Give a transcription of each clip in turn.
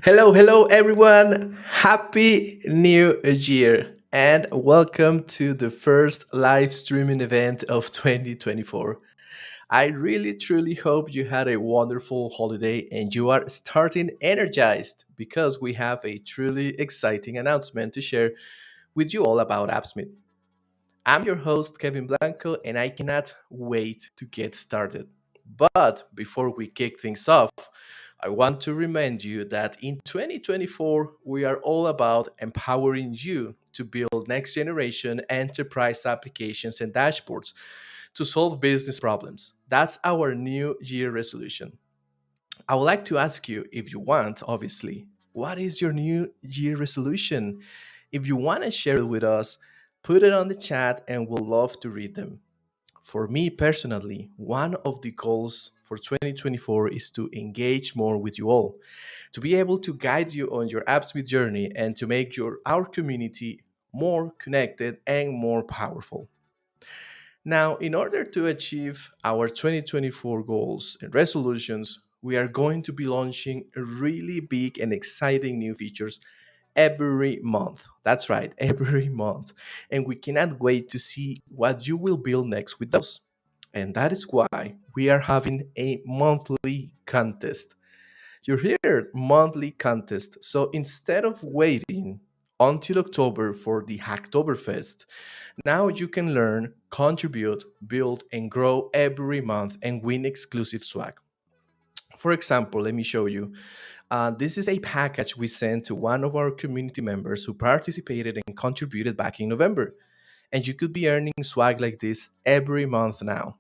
Hello, everyone. Happy New Year and welcome to the first live streaming event of 2024. I really truly hope you had a wonderful holiday and you are starting energized because we have a truly exciting announcement to share with you all about Appsmith. I'm your host, Kevin Blanco, and I cannot wait to get started. But before we kick things off, I want to remind you that in 2024, we are all about empowering you to build next generation enterprise applications and dashboards to solve business problems. That's our new year resolution. I would like to ask you, if you want, obviously, what is your new year resolution? If you want to share it with us, put it on the chat and we'll love to read them. For me personally, one of the goals for 2024 is to engage more with you all, to be able to guide you on your AppSmith journey and to make our community more connected and more powerful. Now, in order to achieve our 2024 goals and resolutions, we are going to be launching really big and exciting new features every month. That's right, every month. And we cannot wait to see what you will build next with those. And that is why we are having a monthly contest. You hear monthly contest. So instead of waiting until October for the Hacktoberfest, now you can learn, contribute, build, and grow every month and win exclusive swag. For example, let me show you. This is a package we sent to one of our community members who participated and contributed back in November. And you could be earning swag like this every month now.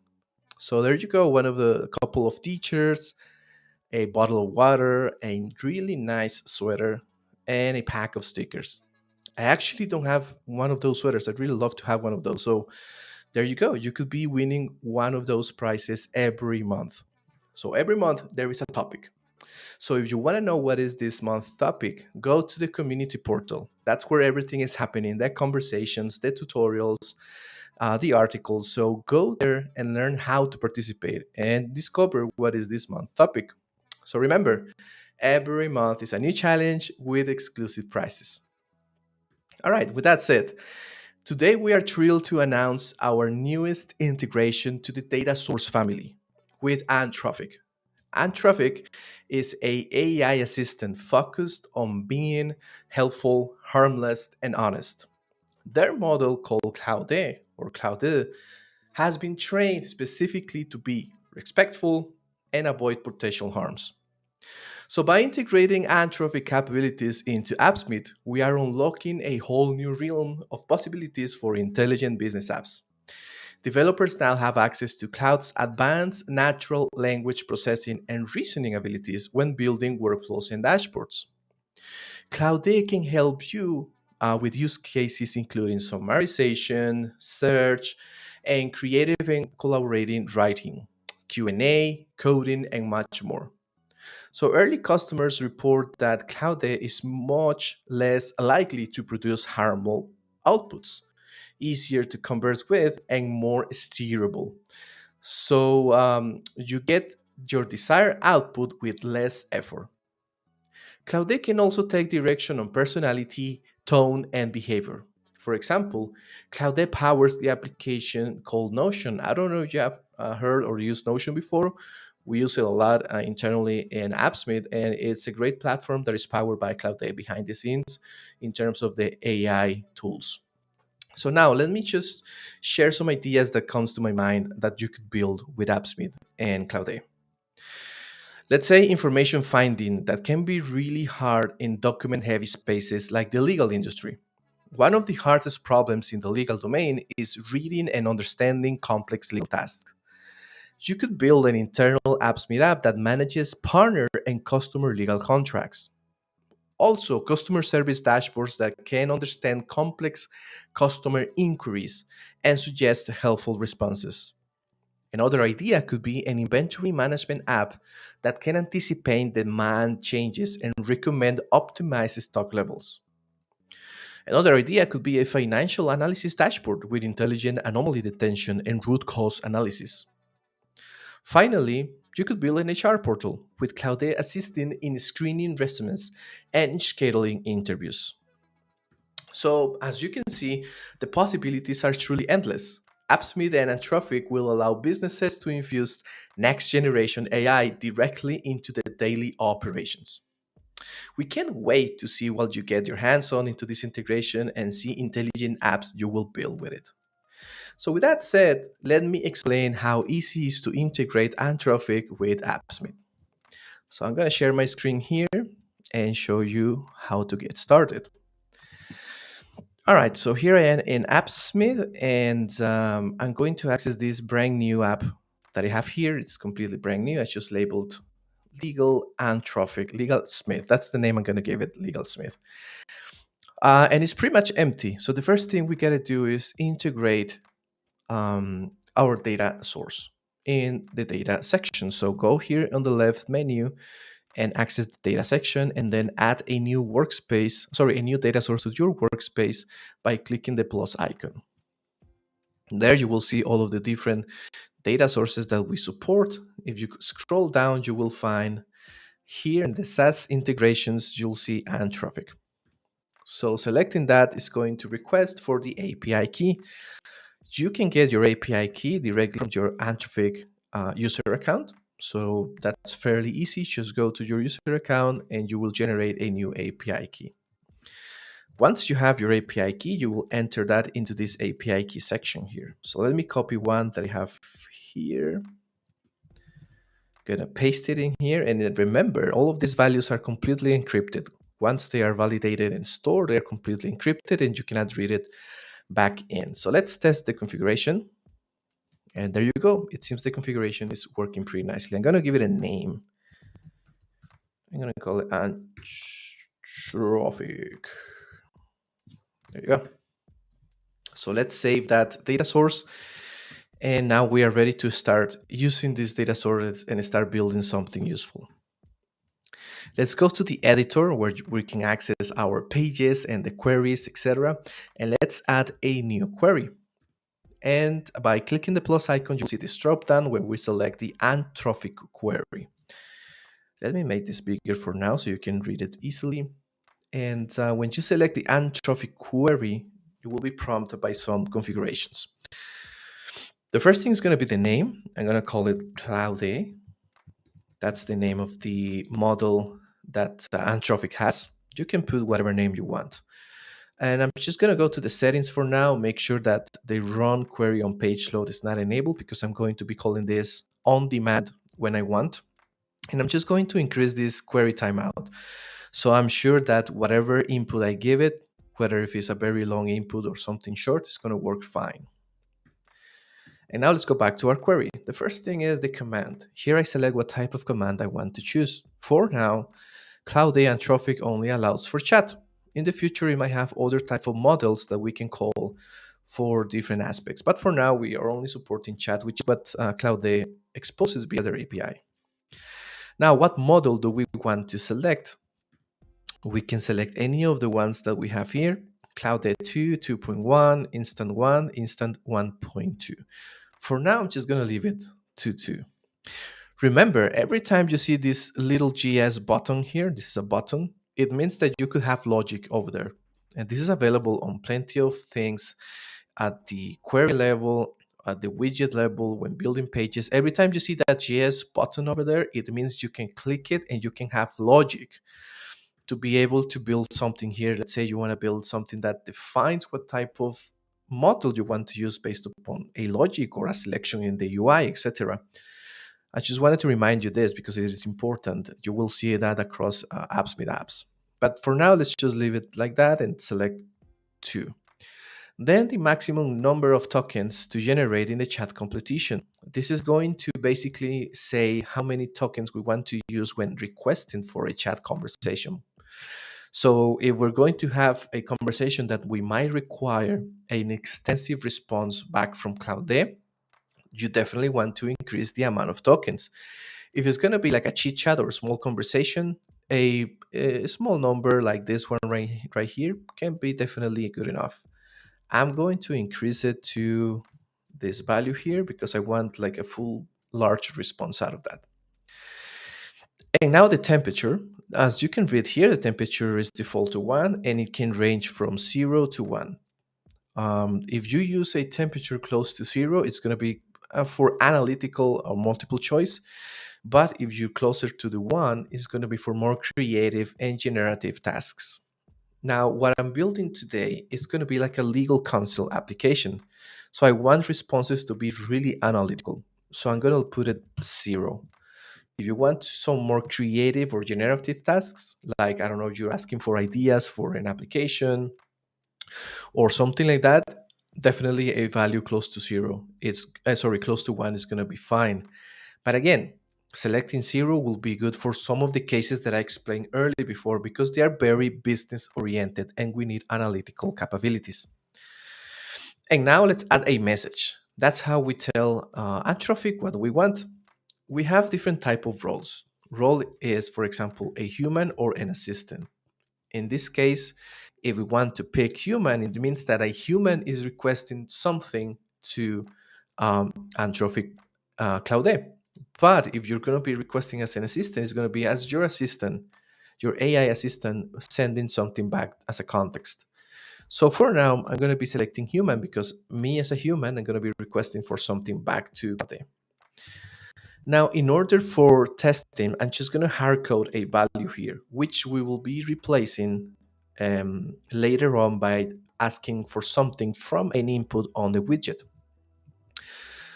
So there you go, one of the couple of teachers, a bottle of water, a really nice sweater, and a pack of stickers. I actually don't have one of those sweaters. I'd really love to have one of those. So there you go. You could be winning one of those prizes every month. So every month there is a topic. So if you want to know what is this month's topic, go to the community portal. That's where everything is happening, the conversations, the tutorials, the articles. So go there and learn how to participate and discover what is this month's topic. So remember, every month is a new challenge with exclusive prizes. All right, with that said, today we are thrilled to announce our newest integration to the data source family with Anthropic. Anthropic is a AI assistant focused on being helpful, harmless, and honest. Their model called Claude or Claude has been trained specifically to be respectful and avoid potential harms. So by integrating Anthropic capabilities into Appsmith, we are unlocking a whole new realm of possibilities for intelligent business apps. Developers now have access to Cloud's advanced natural language processing and reasoning abilities when building workflows and dashboards. Cloud can help you with use cases including summarization, search, and creative and collaborating writing, Q&A, coding, and much more. So early customers report that Cloud is much less likely to produce harmful outputs, easier to converse with, and more steerable. So you get your desired output with less effort. Cloud can also take direction on personality, tone, and behavior. For example, Cloud powers the application called Notion. I don't know if you have heard or used Notion before. We use it a lot internally in Appsmith, and it's a great platform that is powered by Cloud behind the scenes in terms of the AI tools. So now let me just share some ideas that comes to my mind that you could build with Appsmith and Cloud. Let's say information finding that can be really hard in document heavy spaces like the legal industry. One of the hardest problems in the legal domain is reading and understanding complex legal tasks. You could build an internal Appsmith app that manages partner and customer legal contracts. Also, customer service dashboards that can understand complex customer inquiries and suggest helpful responses. Another idea could be an inventory management app that can anticipate demand changes and recommend optimized stock levels. Another idea could be a financial analysis dashboard with intelligent anomaly detection and root cause analysis. Finally, you could build an HR portal with Cloudea assisting in screening resumes and scheduling interviews. So, as you can see, the possibilities are truly endless. Appsmith and Anthropic will allow businesses to infuse next generation AI directly into their daily operations. We can't wait to see what you get your hands on into this integration and see intelligent apps you will build with it. So, with that said, let me explain how easy it is to integrate Anthropic with Appsmith. So, I'm going to share my screen here and show you how to get started. All right, so here I am in Appsmith, and I'm going to access this brand new app that I have here. It's completely brand new. I just labeled Legal Anthropic, LegalSmith. That's the name I'm going to give it, LegalSmith. And it's pretty much empty. So the first thing we got to do is integrate our data source in the data section. So go here on the left menu and access the data section, and then add a new workspace, sorry, a new data source to your workspace by clicking the plus icon. There you will see all of the different data sources that we support. If you scroll down, you will find here in the SaaS integrations, you'll see Anthropic. So selecting that is going to request for the API key. You can get your API key directly from your Anthropic user account. So that's fairly easy. Just go to your user account and you will generate a new API key. Once you have your API key, you will enter that into this API key section here. So let me copy one that I have here. Gonna paste it in here. And then remember, all of these values are completely encrypted. Once they are validated and stored, they're completely encrypted and you cannot read it back in. So let's test the configuration. And there you go. It seems the configuration is working pretty nicely. I'm going to give it a name. I'm going to call it Anthropic. There you go. So let's save that data source. And now we are ready to start using this data source and start building something useful. Let's go to the editor where we can access our pages and the queries, etc. And let's add a new query. And by clicking the plus icon, you'll see this drop down where we select the Anthropic query. Let me make this bigger for now so you can read it easily. And when you select the Anthropic query, you will be prompted by some configurations. The first thing is going to be the name. I'm going to call it Cloudy. That's the name of the model that Anthropic has. You can put whatever name you want. And I'm just going to go to the settings for now, make sure that the run query on page load is not enabled because I'm going to be calling this on demand when I want. And I'm just going to increase this query timeout. So I'm sure that whatever input I give it, whether if it's a very long input or something short, it's going to work fine. And now let's go back to our query. The first thing is the command. Here I select what type of command I want to choose. For now, Cloud AI Anthropic only allows for chat. In the future, we might have other type of models that we can call for different aspects. But for now, we are only supporting chat, which is what Cloud AI exposes via their API. Now, what model do we want to select? We can select any of the ones that we have here. Cloud AI 2, 2.1, Instant 1, Instant 1.2. For now, I'm just going to leave it to 2. Remember, every time you see this little GS button here, this is a button, it means that you could have logic over there. And this is available on plenty of things at the query level, at the widget level, when building pages. Every time you see that GS button over there, it means you can click it and you can have logic to be able to build something here. Let's say you want to build something that defines what type of model you want to use based upon a logic or a selection in the UI, etc. I just wanted to remind you this because it is important. You will see that across Appsmith apps. But for now, let's just leave it like that and select 2. Then the maximum number of tokens to generate in the chat completion. This is going to basically say how many tokens we want to use when requesting for a chat conversation. So if we're going to have a conversation that we might require an extensive response back from Cloudea, you definitely want to increase the amount of tokens. If it's going to be like a chit chat or a small conversation, a small number like this one right here can be definitely good enough. I'm going to increase it to this value here because I want like a full large response out of that. And now the temperature, as you can read here, the temperature is default to 1 and it can range from 0 to 1. If you use a temperature close to 0, it's going to be for analytical or multiple choice. But if you're closer to the 1, it's going to be for more creative and generative tasks. Now, what I'm building today is going to be like a legal counsel application. So I want responses to be really analytical. So I'm going to put it 0. If you want some more creative or generative tasks, like, I don't know, if you're asking for ideas for an application or something like that, definitely a value close to 0. Close to 1 is going to be fine. But again, selecting 0 will be good for some of the cases that I explained earlier before because they are very business oriented and we need analytical capabilities. And now let's add a message. That's how we tell Anthropic what we want. We have different type of roles. Role is, for example, a human or an assistant. In this case, if we want to pick human, it means that a human is requesting something to Anthropic Claude. But if you're going to be requesting as an assistant, it's going to be as your assistant, your AI assistant, sending something back as a context. So for now, I'm going to be selecting human because me as a human, I'm going to be requesting for something back to Claude. Now, in order for testing, I'm just going to hard code a value here, which we will be replacing later on by asking for something from an input on the widget.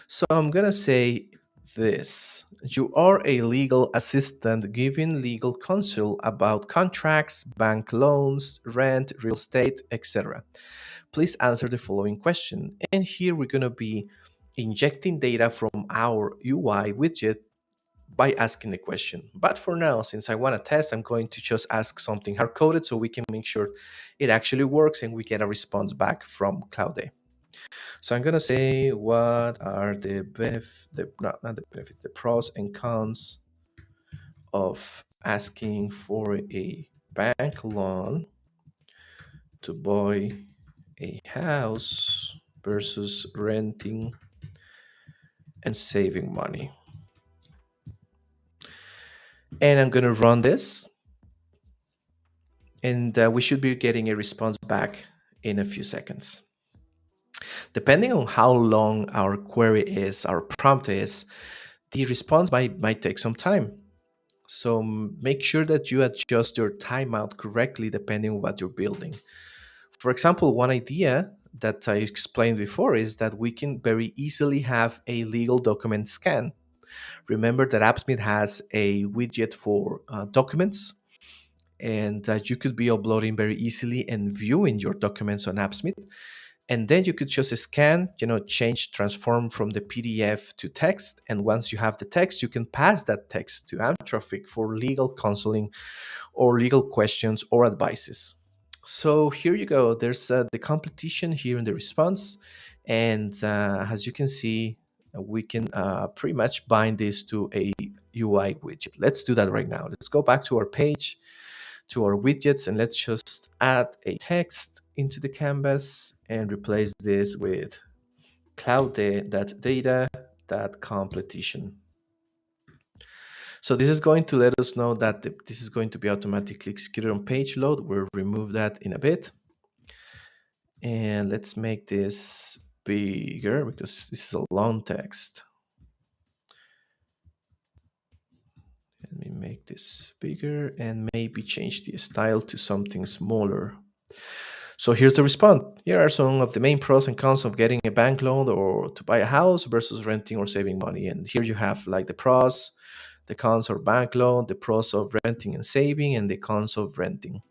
So I'm going to say this. You are a legal assistant giving legal counsel about contracts, bank loans, rent, real estate, etc. Please answer the following question. And here we're going to be injecting data from our UI widget by asking the question. But for now, since I want to test, I'm going to just ask something hard coded so we can make sure it actually works and we get a response back from Cloud. So I'm going to say, what are the benefits, not the benefits, the pros and cons of asking for a bank loan to buy a house versus renting and saving money. And I'm going to run this and we should be getting a response back in a few seconds. Depending on how long our query is, our prompt is, the response might take some time. So make sure that you adjust your timeout correctly depending on what you're building. For example, one idea that I explained before is that we can very easily have a legal document scan. Remember that Appsmith has a widget for documents, and that you could be uploading very easily and viewing your documents on Appsmith. And then you could just scan, transform from the PDF to text. And once you have the text, you can pass that text to Anthropic for legal counseling or legal questions or advices. So here you go. There's the completion here in the response. And as you can see, we can pretty much bind this to a UI widget. Let's do that right now. Let's go back to our page, to our widgets, and let's just add a text into the canvas and replace this with cloud.data.completion. So this is going to let us know that this is going to be automatically executed on page load. We'll remove that in a bit. And let's make this bigger because this is a long text. Let me make this bigger and maybe change the style to something smaller. So here's the response. Here are some of the main pros and cons of getting a bank loan or to buy a house versus renting or saving money. And here you have like the pros, the cons of bank loan, the pros of renting and saving, and the cons of renting.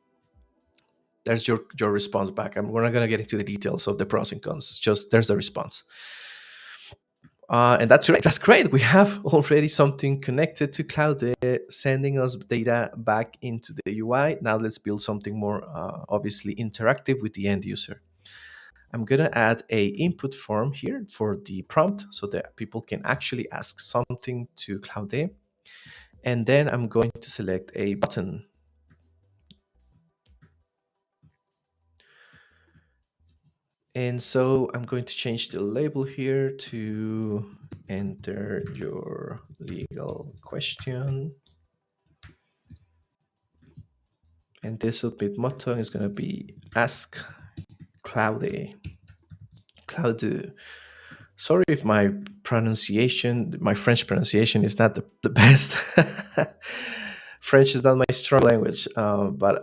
There's your response back. We're not going to get into the details of the pros and cons. Just there's the response. And that's great. That's great. We have already something connected to Cloud, sending us data back into the UI. Now let's build something more obviously interactive with the end user. I'm going to add a input form here for the prompt so that people can actually ask something to Cloud. And then I'm going to select a button. And so I'm going to change the label here to enter your legal question. And the submit motto is going to be ask Cloudy. Cloud. Sorry if my French pronunciation is not the best. French is not my strong language, but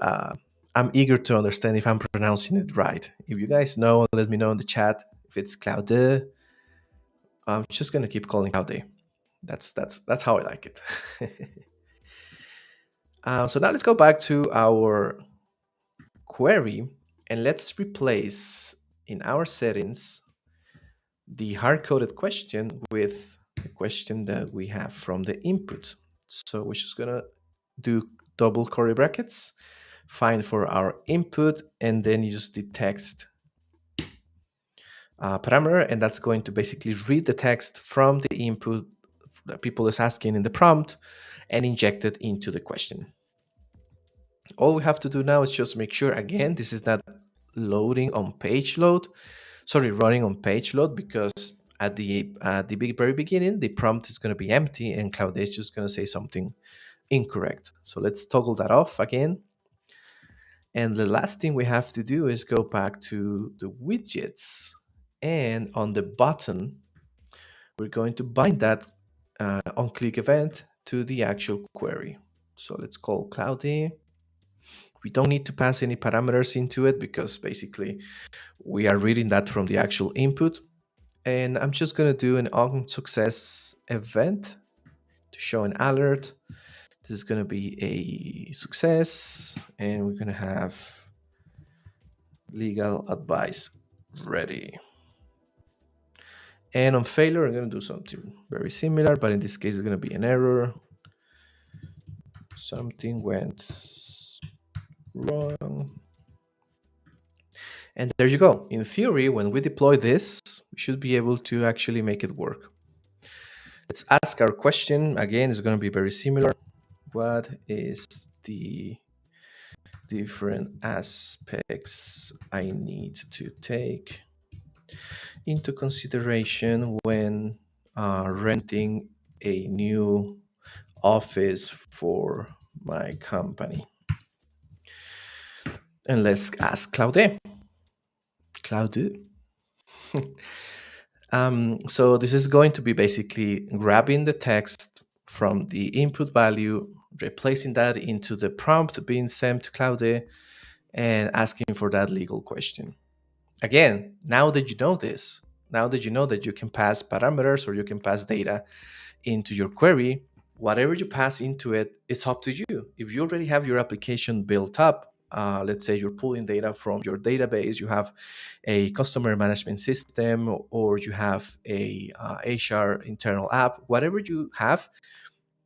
I'm eager to understand if I'm pronouncing it right. If you guys know, let me know in the chat if it's Claude. I'm just gonna keep calling Claude. That's how I like it. So now let's go back to our query and let's replace in our settings the hard-coded question with the question that we have from the input. So we're just gonna do double curly brackets, find for our input, and then use the text parameter, and that's going to basically read the text from the input that people is asking in the prompt and inject it into the question. All we have to do now is just make sure, again, this is not loading on page load, sorry, running on page load, because at the very beginning, the prompt is going to be empty and Cloud is just going to say something incorrect. So let's toggle that off again. And the last thing we have to do is go back to the widgets. And on the button, we're going to bind that on click event to the actual query. So let's call Cloudy. We don't need to pass any parameters into it because basically we are reading that from the actual input. And I'm just going to do an on success event to show an alert. This is going to be a success, and we're going to have legal advice ready. And on failure, I'm going to do something very similar, but in this case, it's going to be an error. Something went wrong. And there you go. In theory, when we deploy this, we should be able to actually make it work. Let's ask our question. Again, it's going to be very similar. What is the different aspects I need to take into consideration when renting a new office for my company? And let's ask Claude. Claude. So this is going to be basically grabbing the text from the input value, replacing that into the prompt being sent to Claude, and asking for that legal question. Again, now that you know this, now that you know that you can pass parameters or you can pass data into your query, whatever you pass into it, it's up to you. If you already have your application built up, let's say you're pulling data from your database, you have a customer management system, or you have a HR internal app, whatever you have,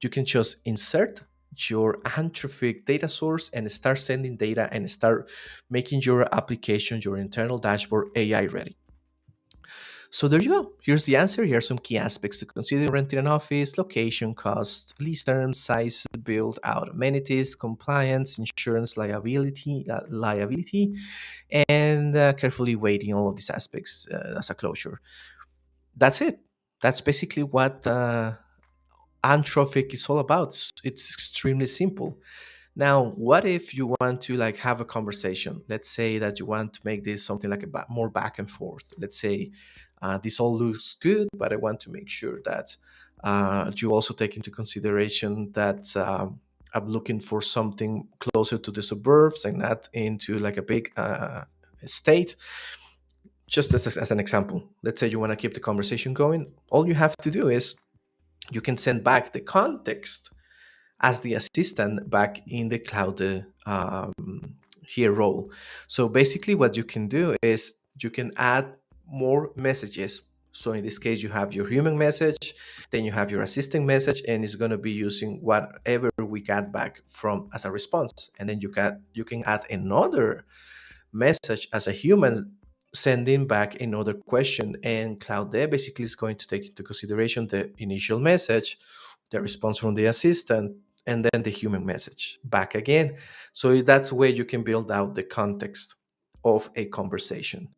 you can just insert your Anthropic data source and start sending data and start making your application, your internal dashboard AI ready. So there you go. Here's the answer. Here are some key aspects to consider renting an office: location, cost, lease terms, size, build out amenities, compliance, insurance, liability, and carefully weighting all of these aspects as a closure. That's it. That's basically what Anthropic is all about. It's extremely simple. Now, what if you want to like have a conversation? Let's say that you want to make this something like more back and forth. Let's say this all looks good, but I want to make sure that you also take into consideration that I'm looking for something closer to the suburbs and not into like a big estate. Just as an example, let's say you want to keep the conversation going. All you have to do is you can send back the context as the assistant back in the cloud here role. So basically what you can do is you can add more messages. So in this case, you have your human message, then you have your assistant message, and it's going to be using whatever we got back from as a response. And then you can add another message as a human sending back another question, and Cloud Dev basically is going to take into consideration the initial message, the response from the assistant, and then the human message back again. So that's where you can build out the context of a conversation.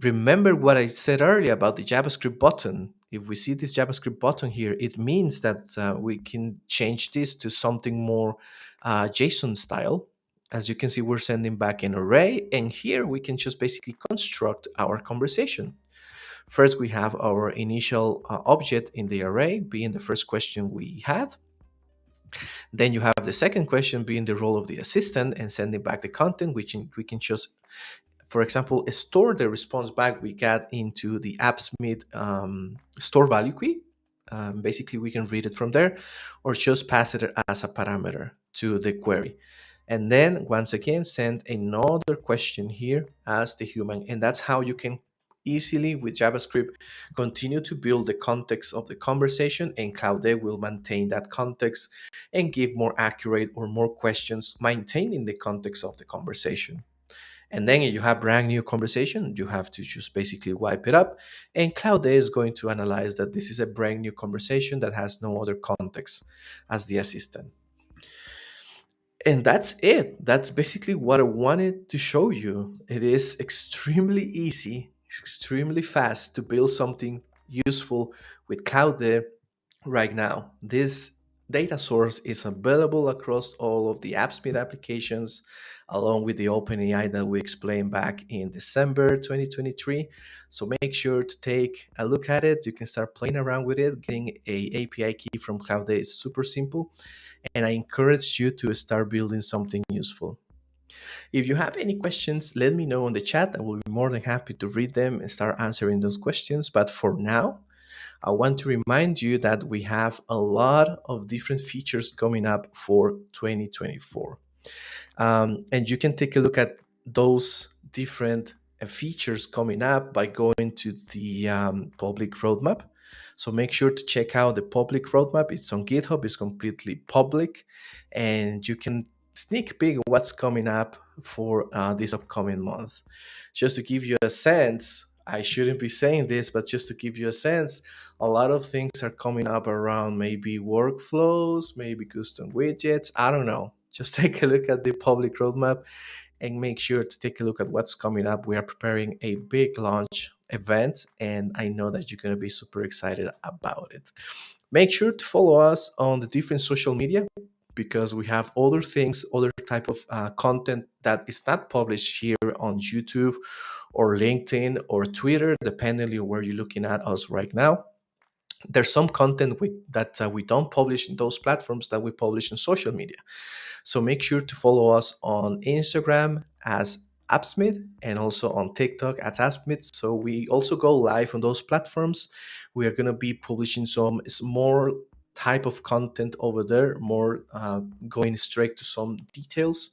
Remember what I said earlier about the JavaScript button. If we see this JavaScript button here, it means that we can change this to something more JSON style. As you can see, we're sending back an array, and here we can just basically construct our conversation. First, we have our initial object in the array, being the first question we had. Then you have the second question being the role of the assistant and sending back the content, which we can just, for example, store the response back we got into the Appsmith store value key. Basically, we can read it from there or just pass it as a parameter to the query. And then once again, send another question here as the human. And that's how you can easily with JavaScript continue to build the context of the conversation, and Cloud will maintain that context and give more accurate or more questions maintaining the context of the conversation. And then if you have brand new conversation, you have to just basically wipe it up. And Cloud is going to analyze that this is a brand new conversation that has no other context as the assistant. And that's it. That's basically what I wanted to show you. It is extremely easy, extremely fast to build something useful with Cloud right now. This data source is available across all of the AppSmith applications, along with the OpenAI that we explained back in December 2023. So make sure to take a look at it. You can start playing around with it. Getting a API key from Cloud is super simple, and I encourage you to start building something useful. If you have any questions, let me know in the chat. I will be more than happy to read them and start answering those questions. But for now, I want to remind you that we have a lot of different features coming up for 2024. And you can take a look at those different features coming up by going to the public roadmap. So make sure to check out the public roadmap. It's on GitHub, it's completely public, and you can sneak peek what's coming up for this upcoming month. Just to give you a sense, I shouldn't be saying this, but just to give you a sense, a lot of things are coming up around maybe workflows, maybe custom widgets. I don't know. Just take a look at the public roadmap and make sure to take a look at what's coming up. We are preparing a big launch event, and I know that you're going to be super excited about it. Make sure to follow us on the different social media because we have other things, other type of content that is not published here on YouTube or LinkedIn or Twitter, depending on where you're looking at us right now. There's some content that we don't publish in those platforms that we publish in social media. So make sure to follow us on Instagram as Appsmith and also on TikTok as Appsmith. So we also go live on those platforms. We are going to be publishing some more type of content over there, more going straight to some details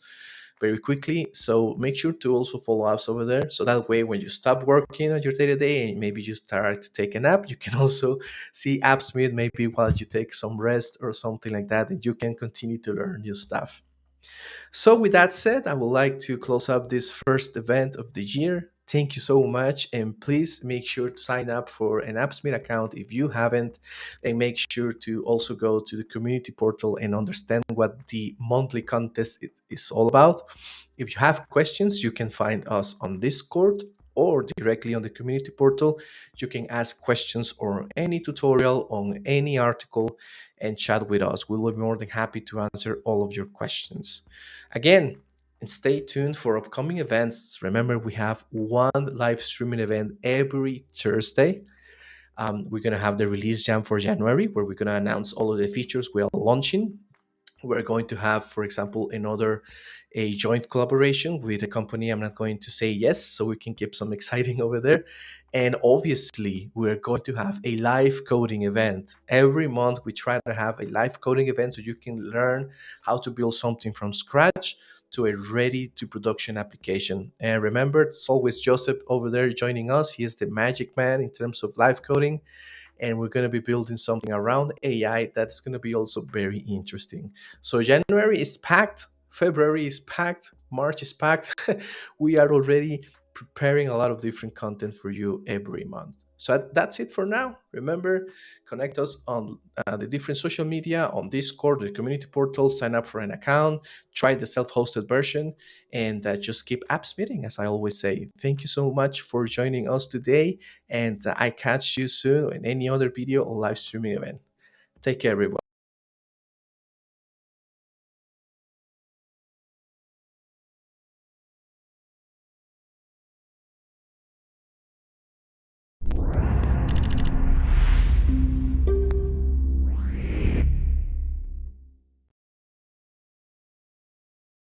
very quickly. So make sure to also follow us over there. So that way, when you stop working on your day to day and maybe you start to take a nap, you can also see Appsmith maybe while you take some rest or something like that, and you can continue to learn new stuff. So, with that said, I would like to close up this first event of the year. Thank you so much. And please make sure to sign up for an AppSmith account if you haven't. And make sure to also go to the community portal and understand what the monthly contest is all about. If you have questions, you can find us on Discord or directly on the community portal. You can ask questions or any tutorial on any article and chat with us. We will be more than happy to answer all of your questions. Again, and stay tuned for upcoming events. Remember, we have one live streaming event every Thursday. We're going to have the release jam for January, where we're going to announce all of the features we are launching. We're going to have, for example, a joint collaboration with a company. I'm not going to say yes, so we can keep some exciting over there. And obviously, we're going to have a live coding event. Every month, we try to have a live coding event so you can learn how to build something from scratch to a ready to production application. And remember, it's always Joseph over there joining us. He is the magic man in terms of live coding, and we're going to be building something around AI that's going to be also very interesting. So January is packed, February is packed, March is packed. We are already preparing a lot of different content for you every month. So that's it for now. Remember, connect us on the different social media, on Discord, the community portal, sign up for an account, try the self hosted version, and just keep apps meeting, as I always say. Thank you so much for joining us today, and I catch you soon in any other video or live streaming event. Take care, everyone.